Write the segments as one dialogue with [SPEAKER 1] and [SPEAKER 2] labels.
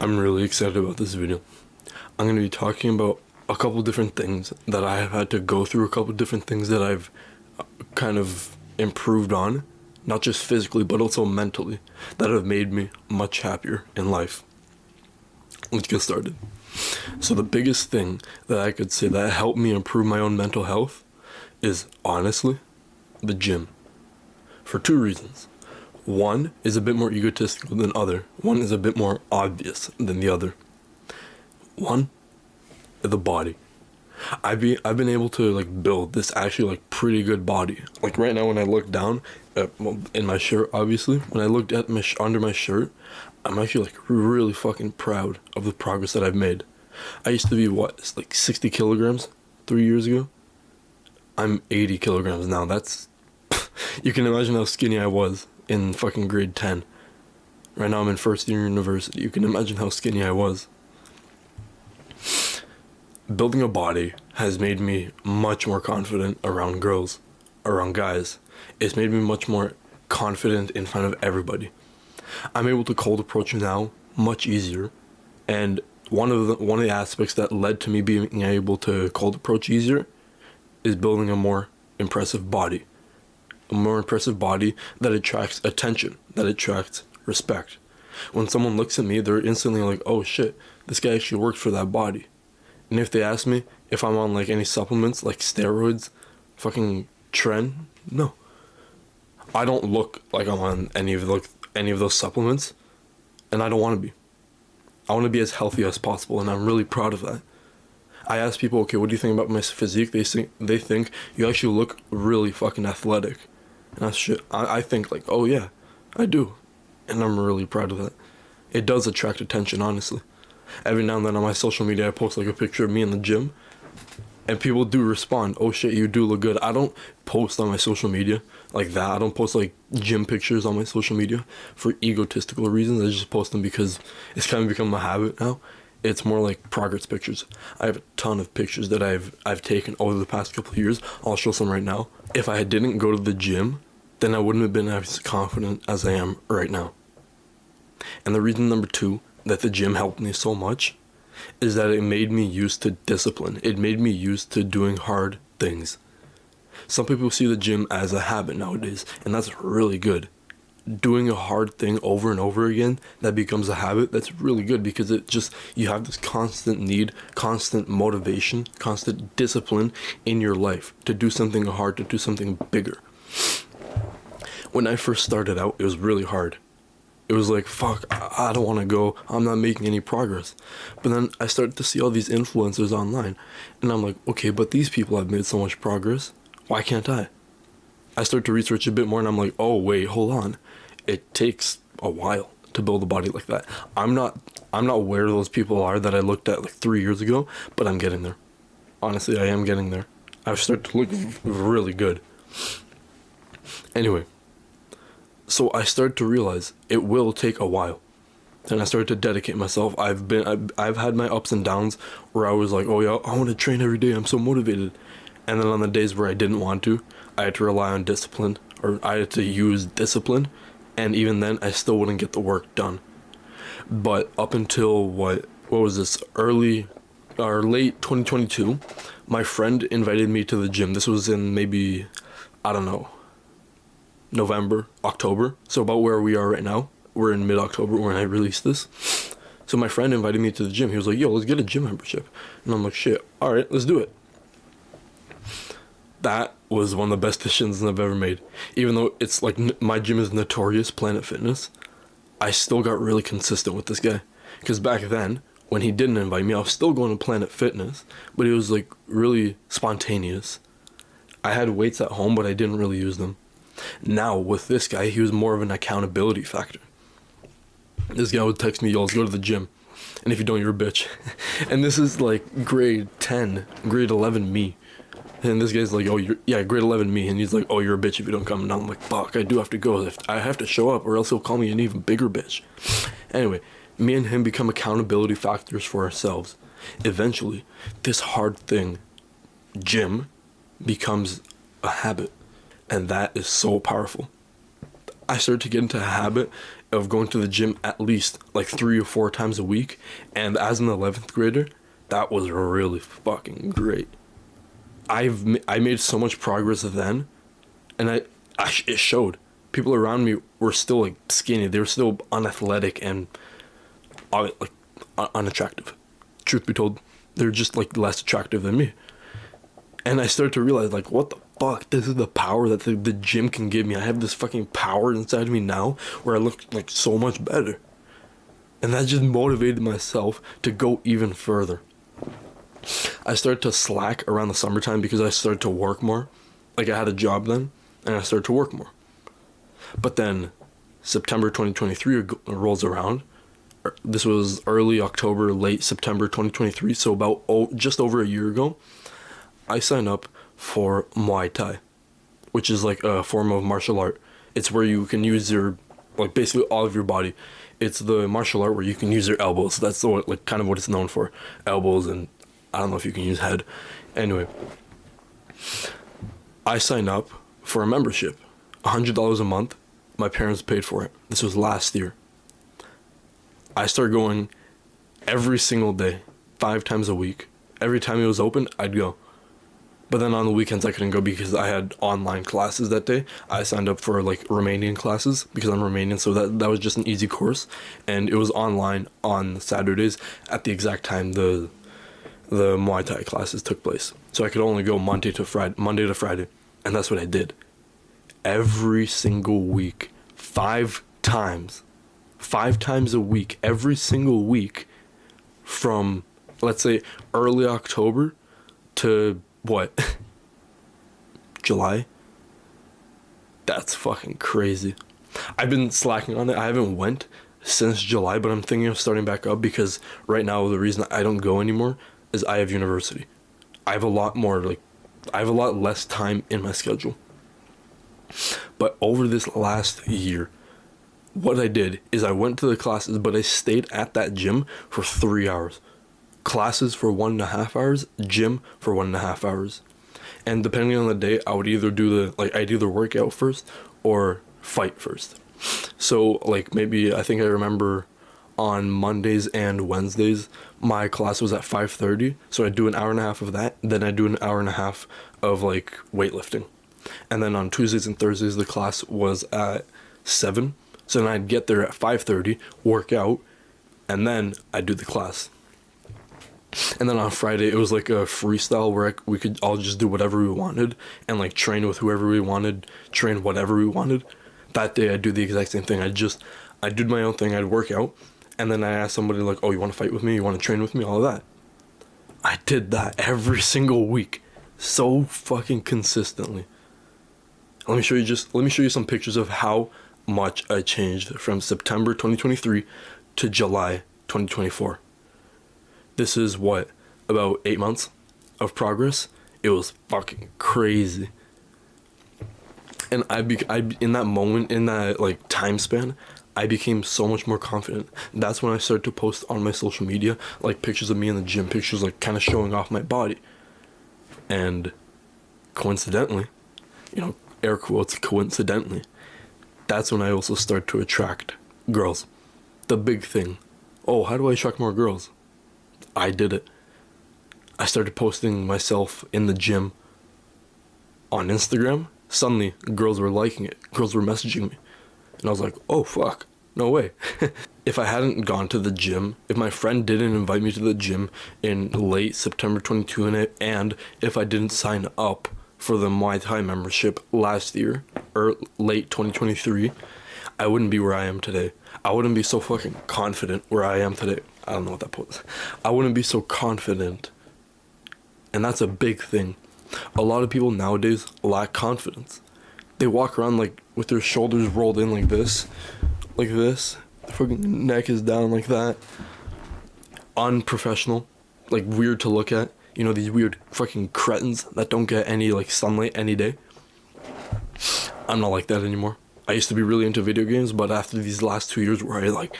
[SPEAKER 1] I'm really excited about this video. I'm going to be talking about a couple different things that I have had to go through, a couple different things that I've kind of improved on, not just physically, but also mentally, that have made me much happier in life. Let's get started. So the biggest thing that I could say that helped me improve my own mental health is, honestly, the gym. For two reasons. One is a bit more egotistical than other. One is a bit more obvious than the other. One, the body. I've been able to build this actually pretty good body. Like right now when I look down in my shirt, obviously, when I looked at under my shirt, I'm actually really fucking proud of the progress that I've made. I used to be 60 kilograms 3 years ago. I'm 80 kilograms now. That's you can imagine how skinny I was in fucking grade 10. Right now I'm in first year university. You can imagine how skinny I was. Building a body has made me much more confident around girls, around guys. It's made me much more confident in front of everybody. I'm able to cold approach now much easier, and one of the aspects that led to me being able to cold approach easier is building a more impressive body. A more impressive body that attracts attention, that attracts respect. When someone looks at me, they're instantly like, oh shit, this guy actually worked for that body. And if they ask me if I'm on any supplements, like steroids, fucking tren, no. I don't look like I'm on any of those supplements, and I don't want to be. I want to be as healthy as possible, and I'm really proud of that. I ask people, okay, what do you think about my physique? They think you actually look really fucking athletic. And that's shit. I think oh yeah, I do. And I'm really proud of that. It does attract attention, honestly. Every now and then on my social media, I post a picture of me in the gym, and people do respond, oh shit, you do look good. I don't post on my social media like that. I don't post gym pictures on my social media for egotistical reasons. I just post them because it's kind of become a habit now. It's more like progress pictures. I have a ton of pictures that I've taken over the past couple of years. I'll show some right now. If I didn't go to the gym, then I wouldn't have been as confident as I am right now. And the reason number two that the gym helped me so much is that it made me used to discipline. It made me used to doing hard things. Some people see the gym as a habit nowadays, and that's really good. Doing a hard thing over and over again that becomes a habit, that's really good, because you have this constant need, constant motivation, constant discipline in your life to do something hard, to do something bigger. When I first started out, it was really hard. It was fuck, I don't want to go, I'm not making any progress. But then I started to see all these influencers online, and I'm like, okay, but these people have made so much progress, why can't I? I started to research a bit more, and I'm like, oh wait, hold on. It takes a while to build a body like that. I'm not where those people are that I looked at 3 years ago, but I'm getting there. Honestly, I am getting there. I've started to look really good. Anyway, so I started to realize it will take a while. And I started to dedicate myself. I've had my ups and downs where I was like, oh yeah, I want to train every day, I'm so motivated. And then on the days where I didn't want to, I had to rely on discipline, or I had to use discipline. And even then, I still wouldn't get the work done. But up until what was this, late 2022, my friend invited me to the gym. This was in maybe, I don't know, November, October. So about where we are right now. We're in mid-October when I released this. So my friend invited me to the gym. He was like, yo, let's get a gym membership. And I'm like, shit, all right, let's do it. That was one of the best decisions I've ever made. Even though it's my gym is notorious, Planet Fitness, I still got really consistent with this guy. Because back then, when he didn't invite me, I was still going to Planet Fitness, but it was really spontaneous. I had weights at home, but I didn't really use them. Now, with this guy, he was more of an accountability factor. This guy would text me, yo, let's go to the gym. And if you don't, you're a bitch. And this is grade 10, grade 11 me. And this guy's like, oh, grade 11 me. And he's like, oh, you're a bitch if you don't come. And I'm like, fuck, I do have to go. I have to show up, or else he'll call me an even bigger bitch. Anyway, me and him become accountability factors for ourselves. Eventually, this hard thing, gym, becomes a habit. And that is so powerful. I started to get into a habit of going to the gym at least like 3 or 4 times a week. And as an 11th grader, that was really fucking great. I made so much progress then, and it showed. People around me were still like skinny. They were still unathletic and like unattractive. Truth be told, they're just like less attractive than me. And I started to realize, like, what the fuck? This is the power that the gym can give me. I have this fucking power inside of me now where I look like so much better. And that just motivated myself to go even further. I started to slack around the summertime because I started to work more. Like, I had a job then, and I started to work more. But then September 2023 rolls around. This was early October, late September 2023, so about just over a year ago. I signed up for Muay Thai, which is like a form of martial art. It's where you can use your, like, basically all of your body. It's the martial art where you can use your elbows. That's like kind of what it's known for. Elbows, and I don't know if you can use head. Anyway, I signed up for a membership, $100 a month. My parents paid for it. This was last year. I started going every single day, 5 times a week. Every time it was open, I'd go. But then on the weekends I couldn't go because I had online classes that day. I signed up for like Romanian classes because I'm Romanian, so that was just an easy course, and it was online on Saturdays at the exact time the Muay Thai classes took place. So I could only go Monday to Friday, and that's what I did. Every single week, 5 times a week, every single week, from let's say early October to what? July? That's fucking crazy. I've been slacking on it. I haven't went since July, but I'm thinking of starting back up because right now the reason I don't go anymore is I have university. I have a lot less time in my schedule. But over this last year, what I did is I went to the classes, but I stayed at that gym for 3 hours. Classes for 1.5 hours, gym for 1.5 hours. And depending on the day, I would either I'd either work out first or fight first. So like maybe I think I remember on Mondays and Wednesdays, my class was at 5:30. So I'd do an hour and a half of that. Then I'd do an hour and a half of like weightlifting. And then on Tuesdays and Thursdays, the class was at 7. So then I'd get there at 5:30, work out, and then I'd do the class. And then on Friday, it was like a freestyle where we could all just do whatever we wanted and like train with whoever we wanted, train whatever we wanted. That day, I'd do the exact same thing. I'd do my own thing. I'd work out, and then I asked somebody like, "Oh, you want to fight with me? You want to train with me?" All of that. I did that every single week, so fucking consistently. Let me show you some pictures of how much I changed from September 2023 to July 2024. This is about 8 months of progress. It was fucking crazy. And I in that moment, in that like time span, I became so much more confident. That's when I started to post on my social media like pictures of me in the gym, pictures like kind of showing off my body. And coincidentally, air quotes, coincidentally, that's when I also started to attract girls. The big thing. Oh, how do I attract more girls? I did it. I started posting myself in the gym on Instagram. Suddenly, girls were liking it. Girls were messaging me. And I was like, oh, fuck. No way. If I hadn't gone to the gym, if my friend didn't invite me to the gym in late September 22, and if I didn't sign up for the Muay Thai membership last year, or late 2023, I wouldn't be where I am today. I wouldn't be so fucking confident where I am today. I don't know what that was. I wouldn't be so confident. And that's a big thing. A lot of people nowadays lack confidence. They walk around like with their shoulders rolled in like this. Their fucking neck is down like that. Unprofessional. Like weird to look at. These weird fucking cretins that don't get any like sunlight any day. I'm not like that anymore. I used to be really into video games, but after these last 2 years where I like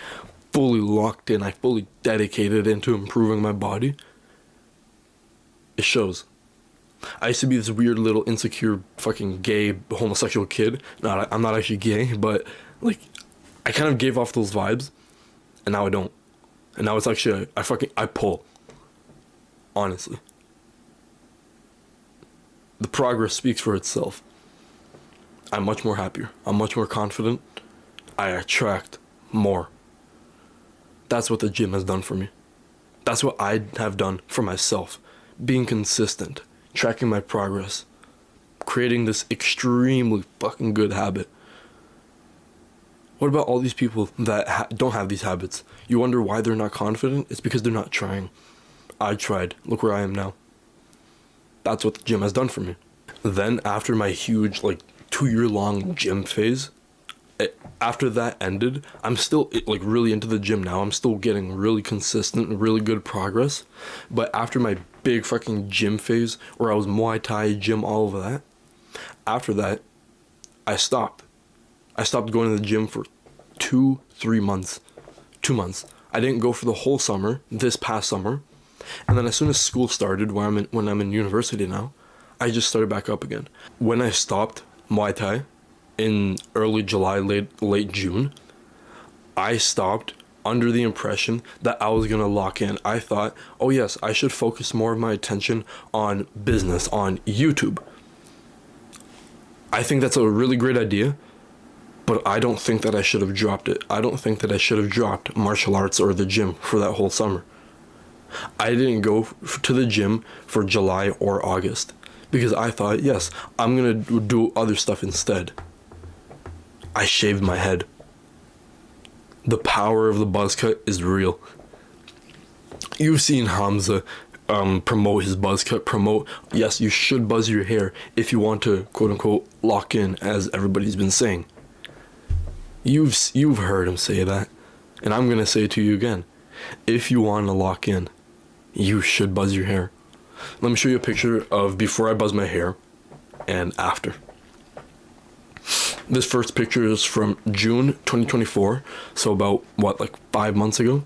[SPEAKER 1] fully locked in, I fully dedicated into improving my body, it shows. I used to be this weird little insecure fucking gay homosexual kid. I'm not actually gay, but like I kind of gave off those vibes, and now I don't. And now it's actually, I pull. Honestly. The progress speaks for itself. I'm much more happier. I'm much more confident. I attract more. That's what the gym has done for me. That's what I have done for myself. Being consistent, tracking my progress, creating this extremely fucking good habit. What about all these people that don't have these habits? You wonder why they're not confident? It's because they're not trying. I tried. Look where I am now. That's what the gym has done for me. Then after my huge 2-year-long gym phase, after that ended, I'm still really into the gym now. I'm still getting really consistent and really good progress. But after my big fucking gym phase where I was Muay Thai, gym, all of that, after that, I stopped. I stopped going to the gym for 2 months. I didn't go for the whole summer, this past summer. And then as soon as school started, when I'm in university now, I just started back up again. When I stopped Muay Thai in early July, late June, I stopped under the impression that I was going to lock in. I thought, oh yes, I should focus more of my attention on business, on YouTube. I think that's a really great idea, but I don't think that I should have dropped it. I don't think that I should have dropped martial arts or the gym for that whole summer. I didn't go to the gym for July or August because I thought, yes, I'm going to do other stuff instead. I shaved my head. The power of the buzz cut is real. You've seen Hamza promote his buzz cut, yes, you should buzz your hair if you want to quote unquote lock in, as everybody's been saying. You've heard him say that, and I'm going to say it to you again. If you want to lock in, you should buzz your hair. Let me show you a picture of before I buzz my hair and after. This first picture is from June 2024, so about 5 months ago.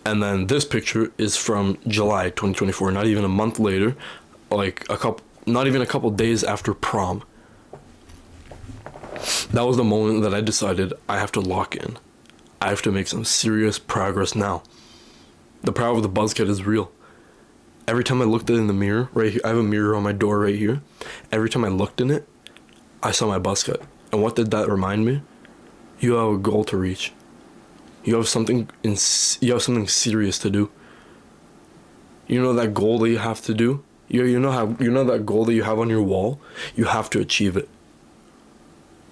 [SPEAKER 1] And then this picture is from July 2024, not even a month later, not even a couple days after prom. That was the moment that I decided I have to lock in. I have to make some serious progress now. The power of the buzz cut is real. Every time I looked in the mirror, right here, I have a mirror on my door right here. Every time I looked in it, I saw my buzz cut. And what did that remind me? You have a goal to reach. You have something serious to do. You know that goal that you have to do? You know that goal that you have on your wall? You have to achieve it.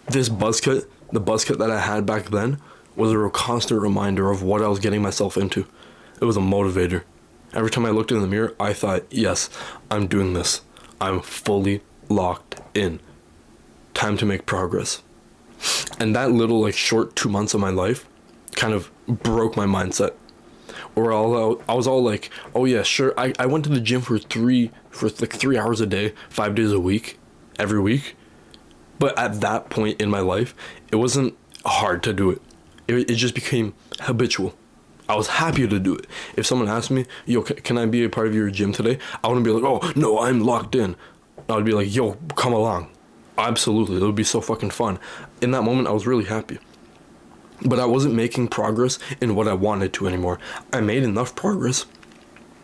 [SPEAKER 1] This buzz cut, the buzz cut that I had back then, was a constant reminder of what I was getting myself into. It was a motivator. Every time I looked in the mirror, I thought, yes, I'm doing this. I'm fully locked in. Time to make progress. And that little short 2 months of my life kind of broke my mindset. Or I was all like, oh yeah, sure, I went to the gym for 3 hours a day, 5 days a week, every week. But at that point in my life, it wasn't hard to do it. It just became habitual. I was happy to do it. If someone asked me, yo, can I be a part of your gym today? I wouldn't be like, oh, no, I'm locked in. I would be like, yo, come along. Absolutely, it would be so fucking fun. In that moment, I was really happy. But I wasn't making progress in what I wanted to anymore. I made enough progress.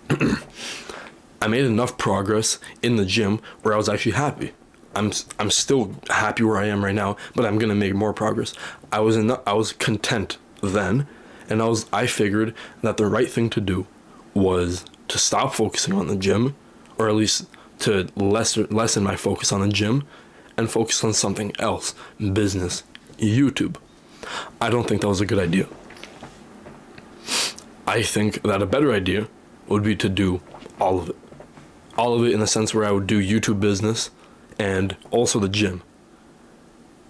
[SPEAKER 1] I made enough progress in the gym where I was actually happy. I'm still happy where I am right now, but I'm gonna make more progress. I was content then, and I figured that the right thing to do was to stop focusing on the gym, or at least to lessen my focus on the gym, and focus on something else, business, YouTube. I don't think that was a good idea. I think that a better idea would be to do all of it. All of it in the sense where I would do YouTube business and also the gym.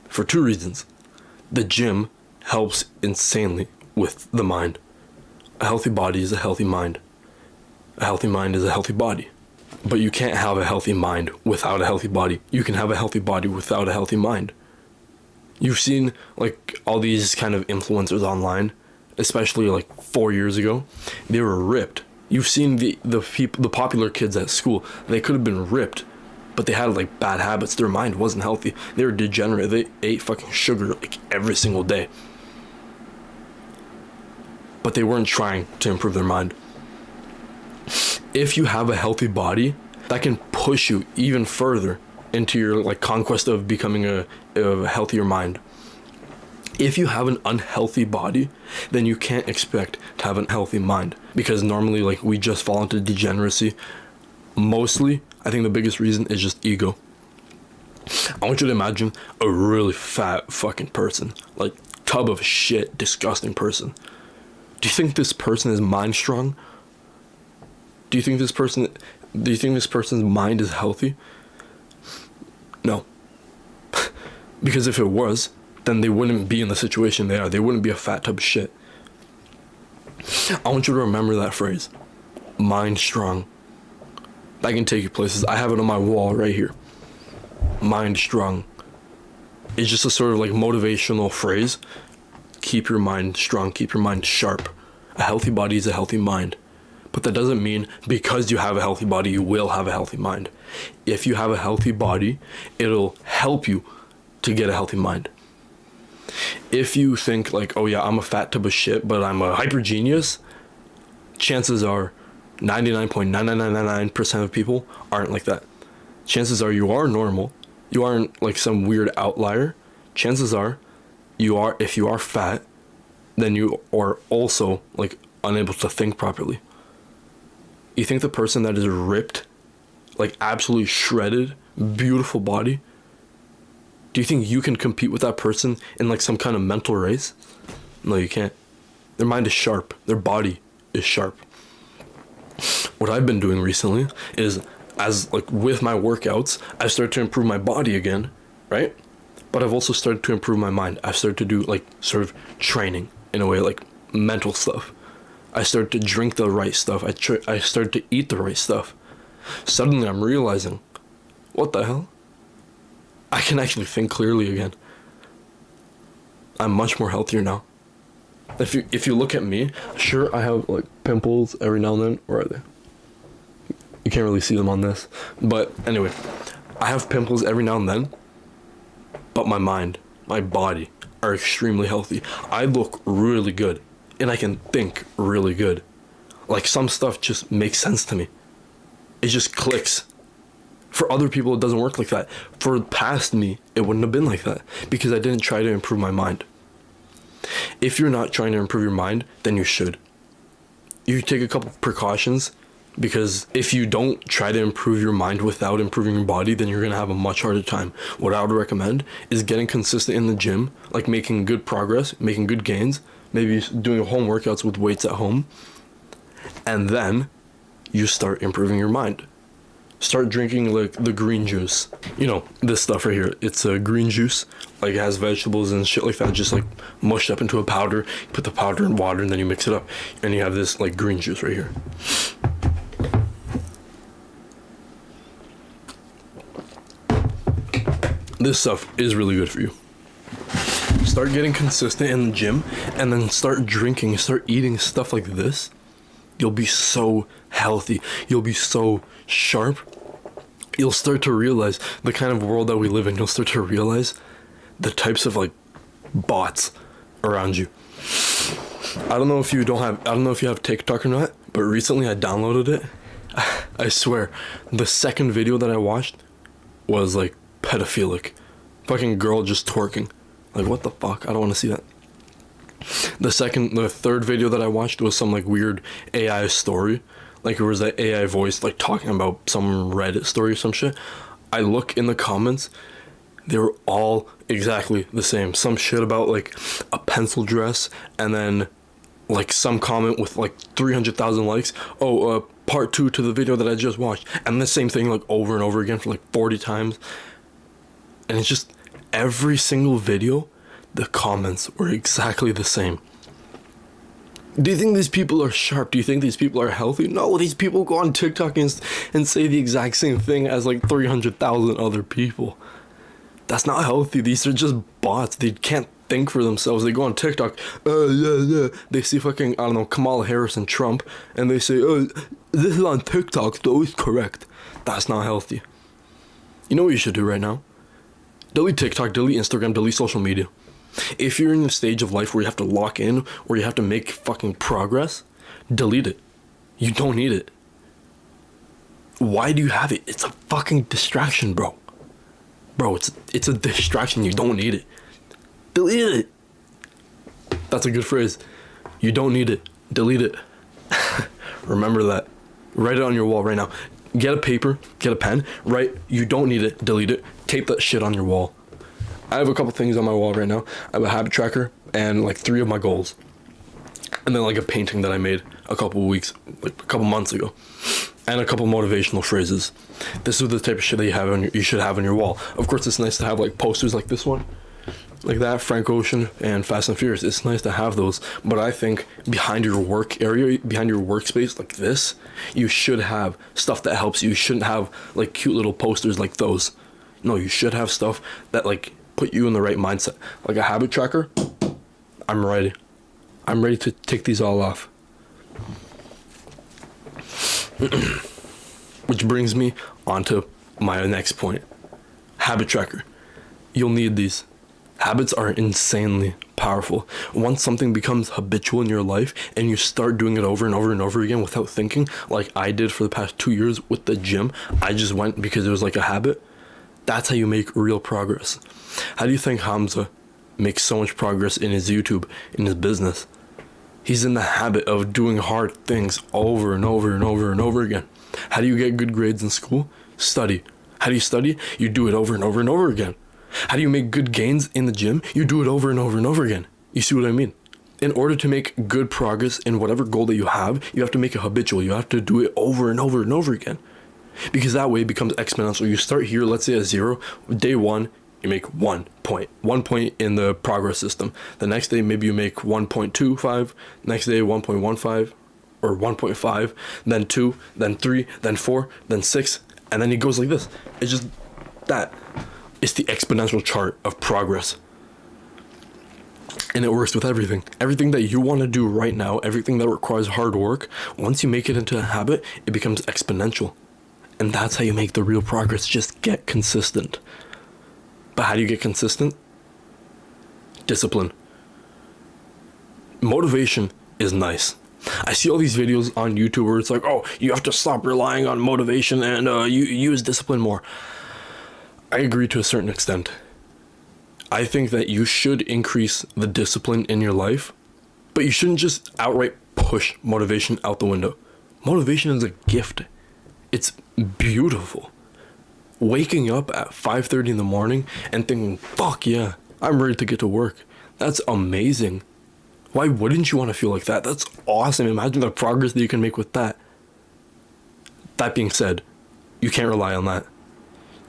[SPEAKER 1] For 2 reasons. The gym helps insanely with the mind. A healthy body is a healthy mind. A healthy mind is a healthy body. But you can't have a healthy mind without a healthy body. You can have a healthy body without a healthy mind. You've seen all these kind of influencers online, especially 4 years ago. They were ripped. You've seen the popular kids at school. They could have been ripped, but they had bad habits. Their mind wasn't healthy. They were degenerate. They ate fucking sugar every single day. but they weren't trying to improve their mind. If you have a healthy body, that can push you even further into your like conquest of becoming a healthier mind. If you have an unhealthy body, then you can't expect to have a healthy mind, because normally like we just fall into degeneracy. Mostly, I think the biggest reason is just ego. I want you to imagine a really fat fucking person, like tub of shit, disgusting person. Do you think this person is mind strong? Do you think this person's mind is healthy? No. Because if it was, then they wouldn't be in the situation they are. They wouldn't be a fat tub of shit. I want you to remember that phrase. Mind strong. That can take you places. I have it on my wall right here. Mind strong. It's just a sort of like motivational phrase. Keep your mind strong. Keep your mind sharp. A healthy body is a healthy mind. But that doesn't mean because you have a healthy body, you will have a healthy mind. If you have a healthy body, it'll help you to get a healthy mind. If you think like, oh yeah, I'm a fat tub of shit, but I'm a hyper genius, chances are 99.9999% of people aren't like that. Chances are you are normal. You aren't like some weird outlier. Chances are you are, if you are fat, then you are also like unable to think properly. You think the person that is ripped, like absolutely shredded, beautiful body, do you think you can compete with that person in like some kind of mental race? No, you can't. Their mind is sharp. Their body is sharp. What I've been doing recently is, as like with my workouts, I've started to improve my body again, right? But I've also started to improve my mind. I've started to do like sort of training in a way, like mental stuff. I started to drink the right stuff. I started to eat the right stuff. Suddenly I'm realizing, what the hell? I can actually think clearly again. I'm much more healthier now. If you look at me, sure, I have like pimples every now and then. Where are they? You can't really see them on this. But anyway, I have pimples every now and then. But my mind, my body are extremely healthy. I look really good. And I can think really good. Like some stuff just makes sense to me. It just clicks. For other people, it doesn't work like that. For past me, it wouldn't have been like that because I didn't try to improve my mind. If you're not trying to improve your mind, then you should. You take a couple precautions, because if you don't try to improve your mind without improving your body, then you're going to have a much harder time. What I would recommend is getting consistent in the gym, like making good progress, making good gains, maybe doing home workouts with weights at home, and then you start improving your mind. Start drinking like the green juice. You know, this stuff right here. It's a green juice. Like it has vegetables and shit like that, just like mushed up into a powder. You put the powder in water and then you mix it up. And you have this like green juice right here. This stuff is really good for you. Start getting consistent in the gym and then start drinking, start eating stuff like this. You'll be so healthy. You'll be so sharp. You'll start to realize the kind of world that we live in. You'll start to realize the types of like bots around you. I don't know if you have TikTok or not, but recently I downloaded it. I swear, the second video that I watched was like pedophilic. Fucking girl just twerking. Like what the fuck? I don't want to see that. The third video that I watched was some like weird AI story. Like it was that AI voice like talking about some Reddit story or some shit. I look in the comments, they were all exactly the same. Some shit about like a pencil dress, and then like some comment with like 300,000 likes. Part 2 to the video that I just watched. And the same thing like over and over again for like 40 times. And it's just every single video, the comments were exactly the same. Do you think these people are sharp? Do you think these people are healthy? No, these people go on TikTok and say the exact same thing as like 300,000 other people. That's not healthy. These are just bots. They can't think for themselves. They go on TikTok. They see fucking, I don't know, Kamala Harris and Trump. And they say, this is on TikTok, so it's correct. That's not healthy. You know what you should do right now? Delete TikTok, delete Instagram, delete social media. If you're in the stage of life where you have to lock in, where you have to make fucking progress, delete it. You don't need it. Why do you have it? It's a fucking distraction, bro. Bro, it's a distraction. You don't need it. Delete it. That's a good phrase. You don't need it. Delete it. Remember that. Write it on your wall right now. Get a paper, get a pen, write, you don't need it, delete it, tape that shit on your wall. I have a couple things on my wall right now. I have a habit tracker and like 3 of my goals. And then like a painting that I made a couple months ago. And a couple motivational phrases. This is the type of shit that you should have on your wall. Of course, it's nice to have like posters like this one. Like that, Frank Ocean and Fast and Furious. It's nice to have those, but I think behind your work area, behind your workspace like this, you should have stuff that helps you. You shouldn't have like cute little posters like those. No, you should have stuff that like put you in the right mindset. Like a habit tracker. I'm ready. I'm ready to take these all off. Which brings me onto my next point. Habit tracker. You'll need these. Habits are insanely powerful. Once something becomes habitual in your life and you start doing it over and over and over again without thinking, like I did for the past 2 years with the gym, I just went because it was like a habit. That's how you make real progress. How do you think Hamza makes so much progress in his YouTube, in his business? He's in the habit of doing hard things over and over and over and over again. How do you get good grades in school? Study. How do you study? You do it over and over and over again. How do you make good gains in the gym? You do it over and over and over again. You see what I mean? In order to make good progress in whatever goal that you have to make it habitual. You have to do it over and over and over again. Because that way it becomes exponential. You start here, let's say at 0. Day 1, you make 1 point. 1 point in the progress system. The next day, maybe you make 1.25. Next day, 1.15 or 1.5. Then 2, then 3, then 4, then 6. And then it goes like this. It's just that. It's the exponential chart of progress. And it works with everything. Everything that you want to do right now, everything that requires hard work, once you make it into a habit, it becomes exponential. And that's how you make the real progress. Just get consistent. But how do you get consistent? Discipline. Motivation is nice. I see all these videos on YouTube where it's like, oh, you have to stop relying on motivation and you use discipline more. I agree to a certain extent. I think that you should increase the discipline in your life, but you shouldn't just outright push motivation out the window. Motivation is a gift. It's beautiful. Waking up at 5:30 in the morning and thinking, fuck yeah, I'm ready to get to work. That's amazing. Why wouldn't you want to feel like that? That's awesome. Imagine the progress that you can make with that. That being said, you can't rely on that.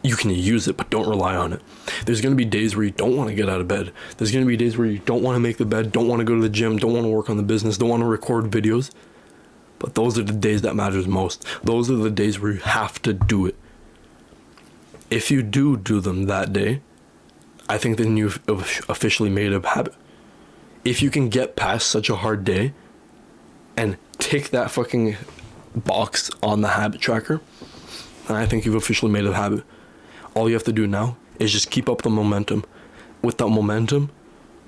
[SPEAKER 1] You can use it, but don't rely on it. There's going to be days where you don't want to get out of bed. There's going to be days where you don't want to make the bed, don't want to go to the gym, don't want to work on the business, don't want to record videos. But those are the days that matters most. Those are the days where you have to do it. If you do them that day, I think then you've officially made a habit. If you can get past such a hard day and tick that fucking box on the habit tracker, then I think you've officially made a habit. All you have to do now is just keep up the momentum. With that momentum,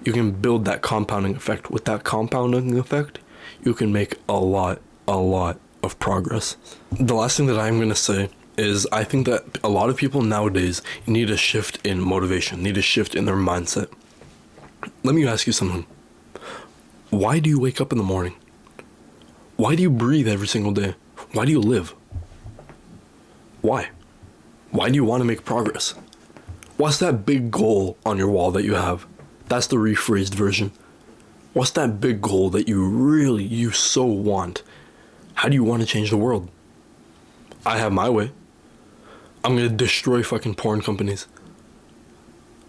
[SPEAKER 1] you can build that compounding effect. With that compounding effect, you can make a lot of progress. The last thing that I'm going to say is I think that a lot of people nowadays need a shift in motivation, need a shift in their mindset. Let me ask you something. Why do you wake up in the morning? Why do you breathe every single day? Why do you live? Why? Why do you want to make progress? What's that big goal on your wall that you have? That's the rephrased version. What's that big goal that you so want? How do you want to change the world? I have my way. I'm going to destroy fucking porn companies.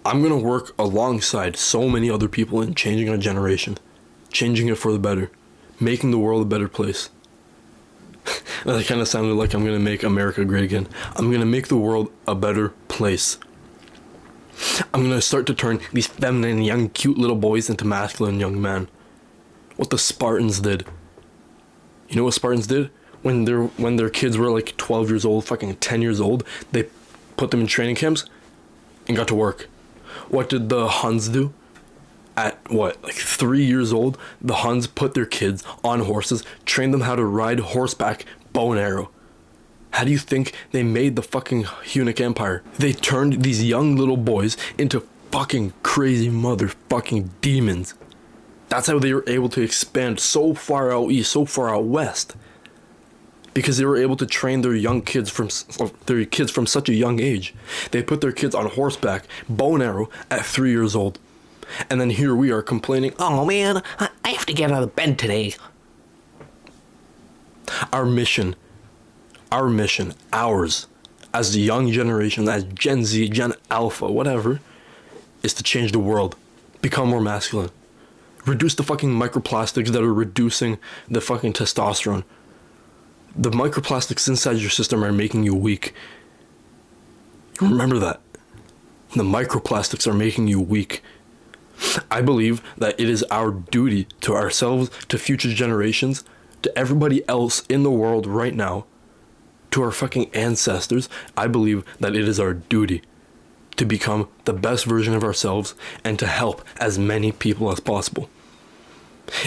[SPEAKER 1] I'm going to work alongside so many other people in changing our generation. Changing it for the better. Making the world a better place. That kind of sounded like I'm going to make America great again. I'm going to make the world a better place. I'm going to start to turn these feminine, young, cute little boys into masculine young men. What the Spartans did. You know what Spartans did? When their kids were like 12 years old, fucking 10 years old, they put them in training camps and got to work. What did the Huns do? At what, like 3 years old, the Huns put their kids on horses, trained them how to ride horseback, bow and arrow. How do you think they made the fucking Hunnic Empire? They turned these young little boys into fucking crazy motherfucking demons. That's how they were able to expand so far out east, so far out west. Because they were able to train their kids from such a young age. They put their kids on horseback, bow and arrow at 3 years old. And then here we are complaining, oh man, I have to get out of bed today. Our mission, ours, as the young generation, as Gen Z, Gen Alpha, whatever, is to change the world. Become more masculine. Reduce the fucking microplastics that are reducing the fucking testosterone. The microplastics inside your system are making you weak. Remember that. The microplastics are making you weak. I believe that it is our duty to ourselves, to future generations, to everybody else in the world right now, to our fucking ancestors. I believe that it is our duty to become the best version of ourselves and to help as many people as possible.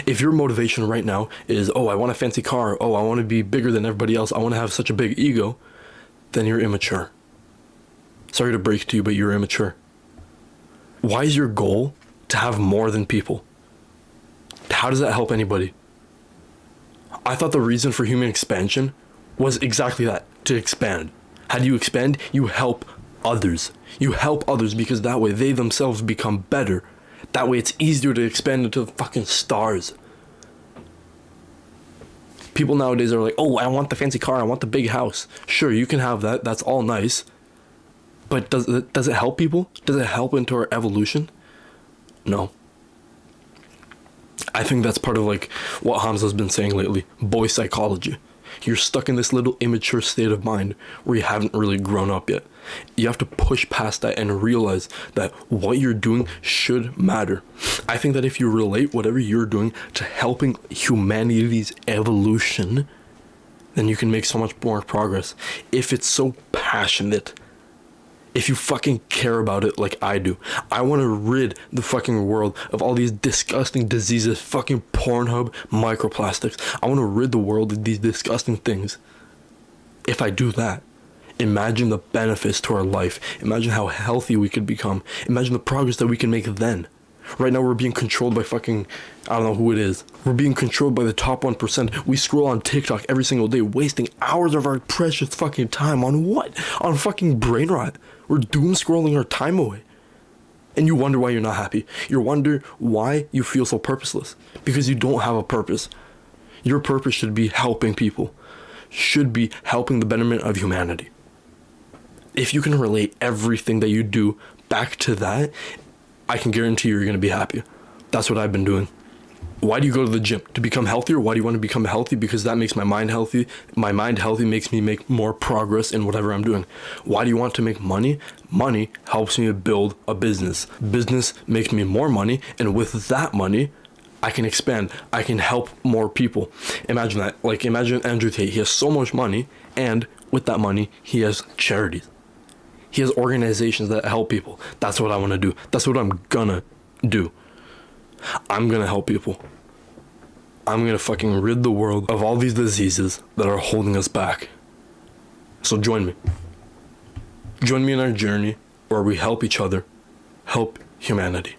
[SPEAKER 1] If your motivation right now is, oh, I want a fancy car, oh, I want to be bigger than everybody else, I want to have such a big ego, then you're immature. Sorry to break it to you, but you're immature. Why is your goal to have more than people? How does that help anybody? I thought the reason for human expansion was exactly that, to expand. How do you expand? You help others. You help others because that way they themselves become better. That way it's easier to expand into the fucking stars. People nowadays are like, oh, I want the fancy car, I want the big house. Sure, you can have that, that's all nice. But does it help people? Does it help into our evolution? No. I think that's part of like what Hamza's been saying lately, boy psychology. You're stuck in this little immature state of mind where you haven't really grown up yet. You have to push past that and realize that what you're doing should matter. I think that if you relate whatever you're doing to helping humanity's evolution, then you can make so much more progress. If it's so passionate, if you fucking care about it like I do. I want to rid the fucking world of all these disgusting diseases, fucking Pornhub, microplastics. I want to rid the world of these disgusting things. If I do that, imagine the benefits to our life. Imagine how healthy we could become. Imagine the progress that we can make then. Right now we're being controlled by fucking, I don't know who it is. We're being controlled by the top 1%. We scroll on TikTok every single day, wasting hours of our precious fucking time on what? On fucking brain rot. We're doom scrolling our time away. And you wonder why you're not happy. You wonder why you feel so purposeless. Because you don't have a purpose. Your purpose should be helping people. Should be helping the betterment of humanity. If you can relate everything that you do back to that, I can guarantee you're going to be happy. That's what I've been doing. Why do you go to the gym? To become healthier? Why do you want to become healthy? Because that makes my mind healthy. My mind healthy makes me make more progress in whatever I'm doing. Why do you want to make money? Money helps me build a business. Business makes me more money, and with that money, I can expand. I can help more people. Imagine that. Like, imagine Andrew Tate. He has so much money, and with that money, he has charities. He has organizations that help people. That's what I want to do. That's what I'm gonna do. I'm gonna help people. I'm gonna fucking rid the world of all these diseases that are holding us back. So join me. Join me in our journey where we help each other, help humanity.